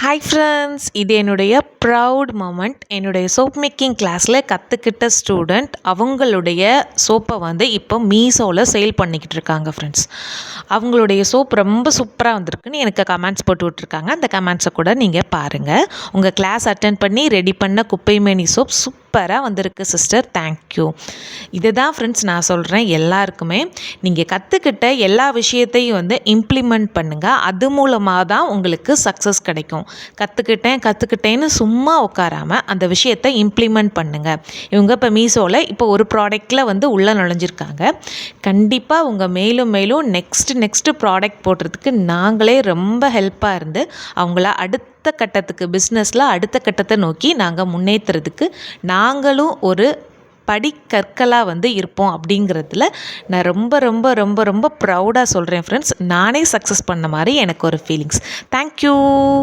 Hi friends, இது என்னுடைய proud moment. என்னுடைய சோப் மேக்கிங் கிளாஸில் கற்றுக்கிட்ட ஸ்டூடெண்ட் அவங்களுடைய சோப்பை இப்போ மீஷோவில் சேல் பண்ணிக்கிட்டு இருக்காங்க ஃப்ரெண்ட்ஸ். அவங்களுடைய சோப் ரொம்ப சூப்பராக வந்திருக்குன்னு எனக்கு கமெண்ட்ஸ் போட்டு விட்ருக்காங்க. அந்த கமெண்ட்ஸை கூட நீங்கள் பாருங்கள். உங்கள் கிளாஸ் அட்டென்ட் பண்ணி ரெடி பண்ண குப்பைமேனி சோப் சூப்பராக வந்திருக்கு சிஸ்டர், தேங்க்யூ. இதை தான் ஃப்ரெண்ட்ஸ் நான் சொல்கிறேன் எல்லாருக்குமே. நீங்கள் கற்றுக்கிட்ட எல்லா விஷயத்தையும் இம்ப்ளிமெண்ட் பண்ணுங்கள். அது மூலமாக தான் உங்களுக்கு சக்ஸஸ் கிடைக்கும். கற்றுக்கிட்டேன்னு சும்மா உட்காராமல் அந்த விஷயத்தை இம்ப்ளிமெண்ட் பண்ணுங்கள். இவங்க இப்போ மீஷோவில் ஒரு ப்ராடக்டில் உள்ளே நுழைஞ்சிருக்காங்க. கண்டிப்பாக உங்கள் மேலும் நெக்ஸ்ட்டு ப்ராடக்ட் போடுறதுக்கு நாங்களே ரொம்ப ஹெல்ப்பாக இருந்து அவங்கள அடுத்த கட்டத்துக்கு பிஸ்னஸில் அடுத்த கட்டத்தை நோக்கி நாங்கள் முன்னேற்றுறதுக்கு நாங்களும் ஒரு படிக்கற்களாக இருப்போம் அப்படிங்கிறதுல நான் ரொம்ப ரொம்ப ரொம்ப ரொம்ப ப்ரௌடாக சொல்கிறேன் ஃப்ரெண்ட்ஸ். நானே சக்ஸஸ் பண்ண மாதிரி எனக்கு ஒரு ஃபீலிங்ஸ். தேங்க்யூ.